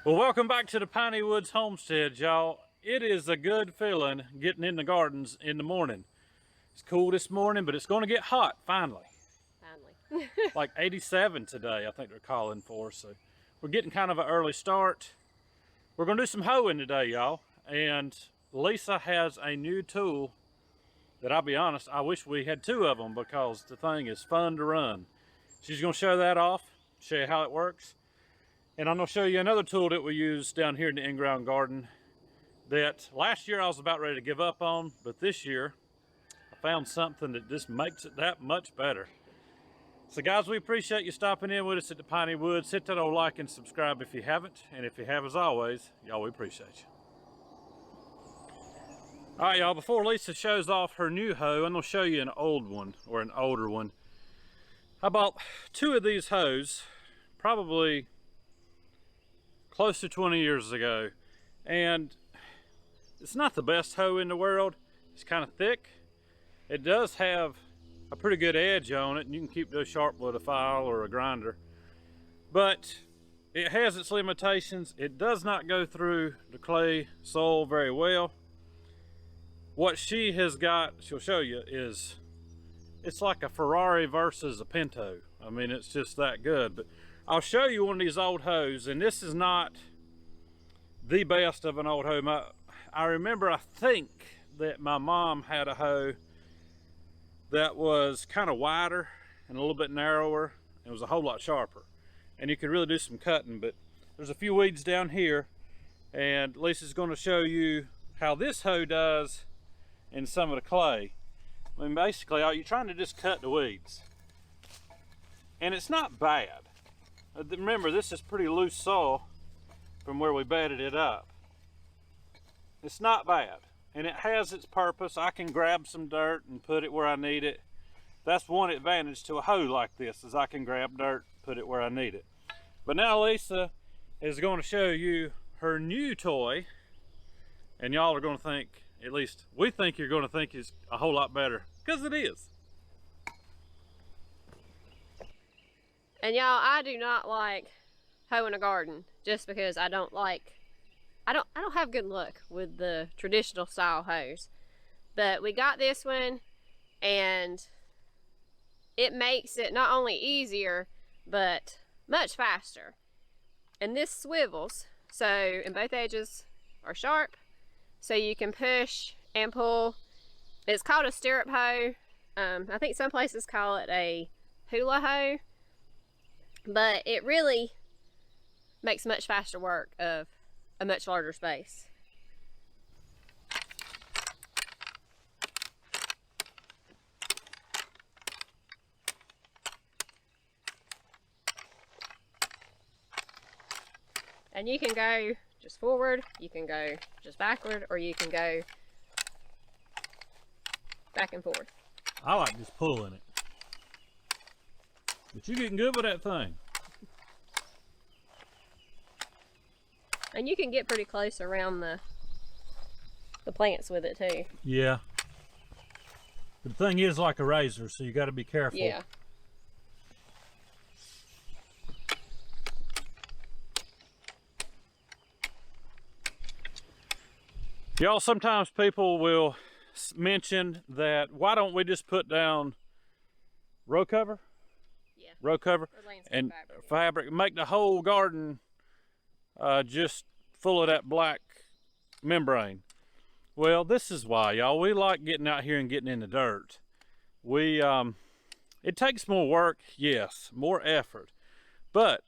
Well, welcome back to the Piney Woods Homestead, y'all. It is a good feeling getting in the gardens in the morning. It's cool this morning, but it's going to get hot finally. Finally. Like 87 today, I think they're calling for. So we're getting kind of an early start. We're going to do some hoeing today, y'all. And Lisa has a new tool that, I'll be honest, I wish we had two of them because the thing is fun to run. She's going to show that off, show you how it works. And I'm going to show you another tool that we use down here in the in-ground garden that last year I was about ready to give up on, but this year I found something that just makes it that much better. So guys, we appreciate you stopping in with us at the Piney Woods. Hit that old like and subscribe if you haven't. And if you have, as always, y'all, we appreciate you. All right, y'all, before Lisa shows off her new hoe, I'm going to show you an old one, or an older one. I bought two of these hoes, probably close to 20 years ago, and it's not the best hoe in the world. It's kind of thick. It does have a pretty good edge on it, and you can keep those sharp with a file or a grinder, but it has its limitations. It does not go through the clay soil very well. What she has got, she'll show you, is it's like a Ferrari versus a Pinto. I mean, it's just that good. But I'll show you one of these old hoes, and this is not the best of an old hoe. I remember, I think that my mom had a hoe that was kind of wider and a little bit narrower. It was a whole lot sharper, and you could really do some cutting. But there's a few weeds down here, and Lisa's going to show you how this hoe does in some of the clay. I mean, basically, you're trying to just cut the weeds, and it's not bad. Remember, this is pretty loose soil from where we bedded it up. It's not bad, and it has its purpose. I can grab some dirt and put it where I need it. That's one advantage to a hoe like this, is I can grab dirt, put it where I need it. But now Lisa is going to show you her new toy, and y'all are going to think, at least we think you're going to think it's a whole lot better, because it is. And y'all, I do not like hoeing a garden just because I don't have good luck with the traditional style hoes. But we got this one, and it makes it not only easier but much faster. And this swivels, so and both edges are sharp, so you can push and pull. It's called a stirrup hoe. I think some places call it a hula hoe, but it really makes much faster work of a much larger space. And you can go just forward, you can go just backward, or you can go back and forth. I like just pulling it. But you're getting good with that thing. And you can get pretty close around the plants with it too. Yeah. The thing is like a razor, so you got to be careful. Yeah. Y'all, sometimes people will mention that, why don't we just put down row cover? Yeah. Row cover and fabric. Make the whole garden just full of that black membrane. Well, this is why, y'all. We like getting out here and getting in the dirt. It takes more work, yes, more effort, but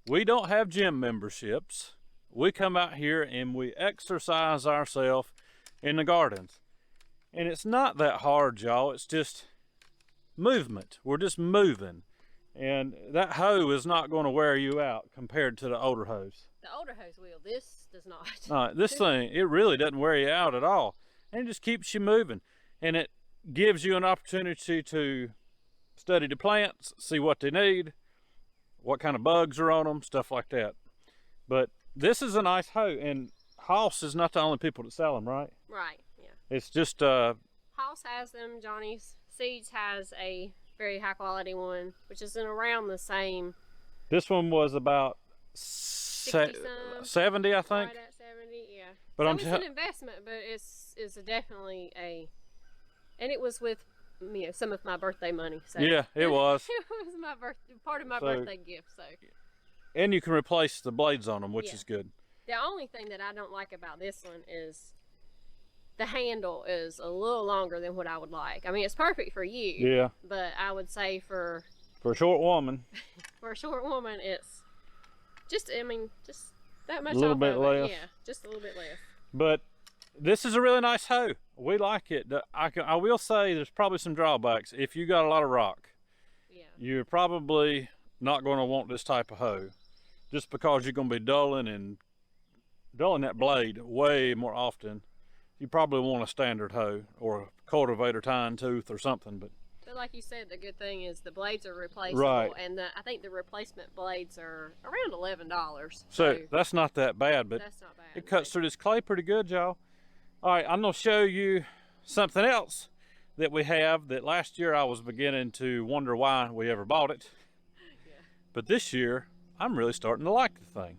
we don't have gym memberships. We come out here and we exercise ourselves in the gardens, and it's not that hard, y'all. It's just movement. We're just moving, and that hoe is not going to wear you out compared to the older hoes. The older hose will. This does not. This thing, it really doesn't wear you out at all, and it just keeps you moving, and it gives you an opportunity to study the plants, see what they need, what kind of bugs are on them, stuff like that. But this is a nice hoe, and Hoss is not the only people that sell them, right? Right, yeah. It's just Hoss has them. Johnny's Seeds has a very high quality one, which is in around the same. This one was about 60 some. 70, I think. Right at 70, yeah. But so it's an investment, but it's definitely and it was with some of my birthday money. So yeah, it was. It was my part of my birthday gift. So. And you can replace the blades on them, which is good. The only thing that I don't like about this one is the handle is a little longer than what I would like. I mean, it's perfect for you. Yeah. But I would say for a short woman. For a short woman, it's just that much. A little bit less. Yeah, just a little bit less. But this is a really nice hoe. We like it. I will say there's probably some drawbacks. If you got a lot of rock, you're probably not going to want this type of hoe, just because you're going to be dulling that blade way more often. You probably want a standard hoe or a cultivator tying tooth or something. But like you said, the good thing is the blades are replaceable, right? And I think the replacement blades are around $11. So that's not that bad, but that's not bad. It cuts through this clay pretty good, y'all. All right, I'm gonna show you something else that we have that last year I was beginning to wonder why we ever bought it. Yeah. But this year, I'm really starting to like the thing.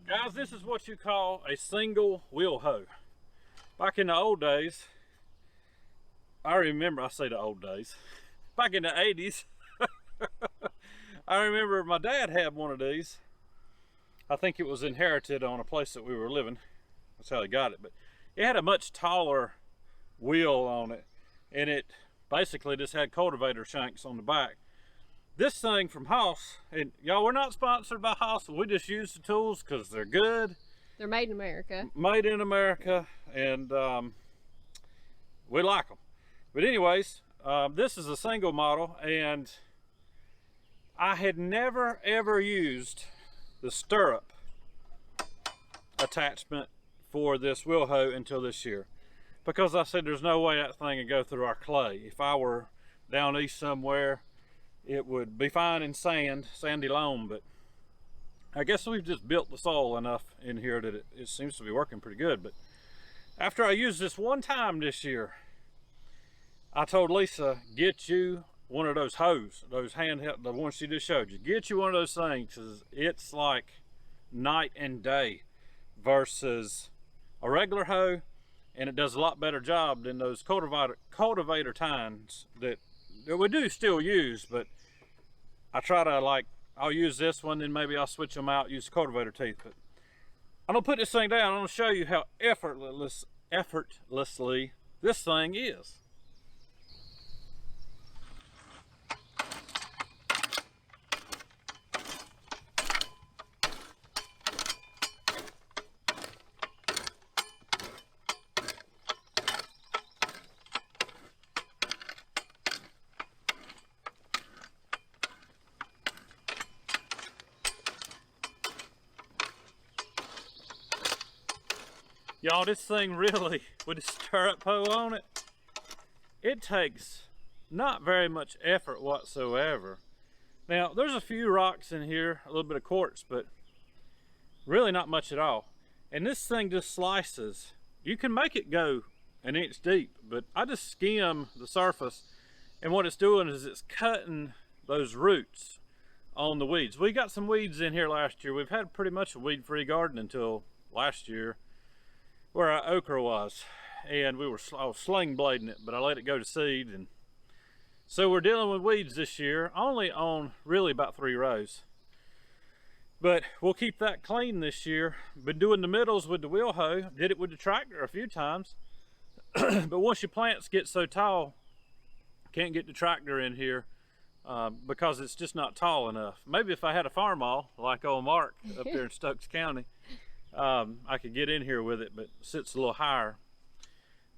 Guys, this is what you call a single wheel hoe. Back in the old days, I say the old days, back in the 80s, I remember my dad had one of these. I think it was inherited on a place that we were living. That's how he got it. But it had a much taller wheel on it, and it basically just had cultivator shanks on the back. This thing from Haas, and y'all, we're not sponsored by Haas. We just use the tools because they're good. They're made in America. Made in America, and we like them. But anyways, this is a single model, and I had never ever used the stirrup attachment for this wheel hoe until this year, because I said there's no way that thing would go through our clay. If I were down east somewhere, it would be fine in sandy loam, but I guess we've just built the soil enough in here that it seems to be working pretty good. But after I used this one time this year, I told Lisa, get you one of those hoes, those handheld, the one she just showed you. Get you one of those things, because it's like night and day versus a regular hoe, and it does a lot better job than those cultivator tines that we do still use. But I try to, I'll use this one, then maybe I'll switch them out, use the cultivator teeth. But I'm gonna put this thing down. I'm gonna show you how effortlessly this thing is. Y'all, this thing really, with a stirrup hoe on it, it takes not very much effort whatsoever. Now, there's a few rocks in here, a little bit of quartz, but really not much at all. And this thing just slices. You can make it go an inch deep, but I just skim the surface, and what it's doing is it's cutting those roots on the weeds. We got some weeds in here last year. We've had pretty much a weed-free garden until last year, where our okra was, and I was sling blading it, but I let it go to seed, and so we're dealing with weeds this year, only on really about 3 rows. But we'll keep that clean this year. Been doing the middles with the wheel hoe, did it with the tractor a few times, but once your plants get so tall, can't get the tractor in here because it's just not tall enough. Maybe if I had a farm all like old Mark up there in Stokes County, I could get in here with it, but it sits a little higher.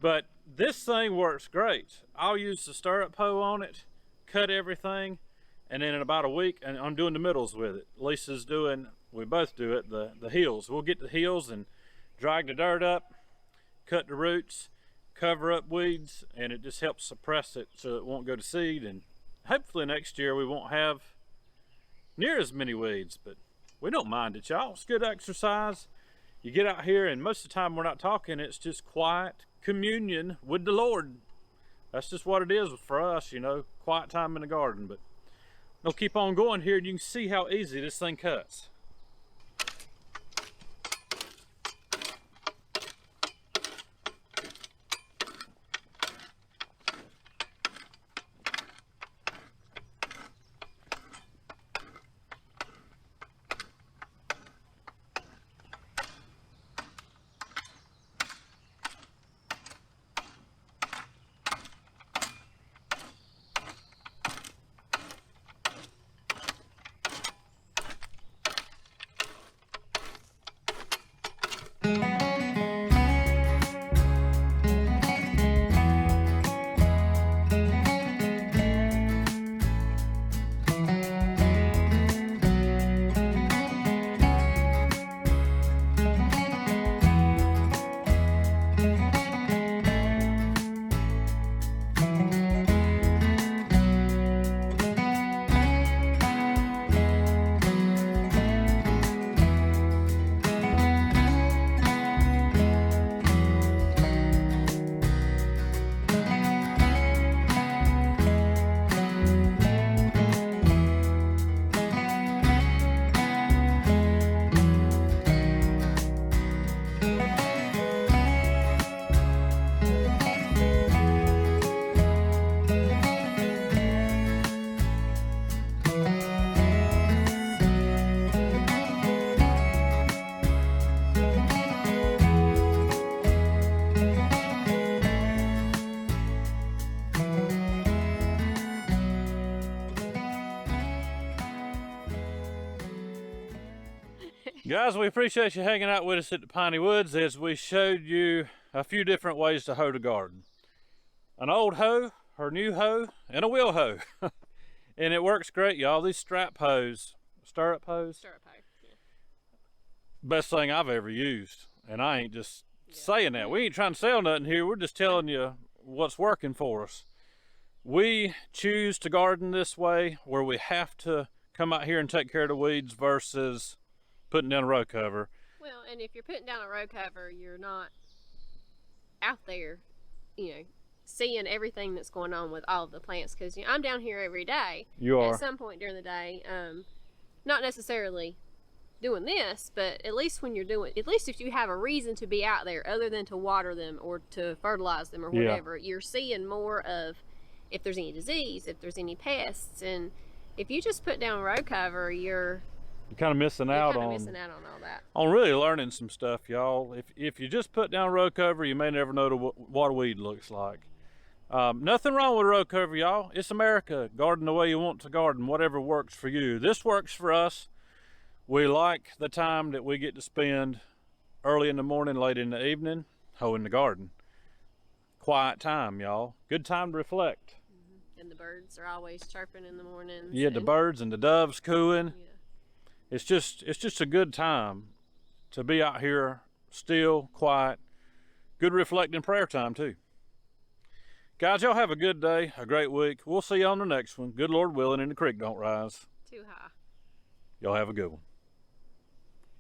But this thing works great. I'll use the stirrup hoe on it, cut everything, and then in about a week, and I'm doing the middles with it. Lisa's doing, we both do it, the heels. We'll get the heels and drag the dirt up, cut the roots, cover up weeds, and it just helps suppress it so it won't go to seed. And hopefully next year we won't have near as many weeds, but we don't mind it, y'all. It's good exercise. You get out here, and most of the time we're not talking, it's just quiet communion with the Lord. That's just what it is for us, you know, quiet time in the garden. But we'll keep on going here, and you can see how easy this thing cuts. Guys, we appreciate you hanging out with us at the Piney Woods as we showed you a few different ways to hoe the garden. An old hoe, or new hoe, and a wheel hoe. And it works great, y'all. These strap hoes, stirrup hoes, Stirrup hoe. Yeah. best thing I've ever used. And I ain't just saying that. We ain't trying to sell nothing here. We're just telling you what's working for us. We choose to garden this way where we have to come out here and take care of the weeds versus putting down a row cover. Well, and if you're putting down a row cover, you're not out there, you know, seeing everything that's going on with all of the plants, because I'm down here every day. You are. At some point during the day, not necessarily doing this, but at least when you're doing, at least if you have a reason to be out there other than to water them or to fertilize them or whatever, you're seeing more of if there's any disease, if there's any pests. And if you just put down row cover, you're kind of missing out on all that. On really learning some stuff, y'all. If you just put down row cover, you may never know what a weed looks like. Nothing wrong with row cover, y'all. It's America. Garden the way you want to garden, whatever works for you. This works for us. We like the time that we get to spend early in the morning, late in the evening, hoeing the garden. Quiet time, y'all. Good time to reflect. And the birds are always chirping in the mornings. Yeah, the birds and the doves cooing. Yeah. It's just a good time to be out here, still, quiet. Good reflecting prayer time too. Guys, y'all have a good day, a great week. We'll see you on the next one. Good Lord willing, and the creek don't rise. Too high. Y'all have a good one.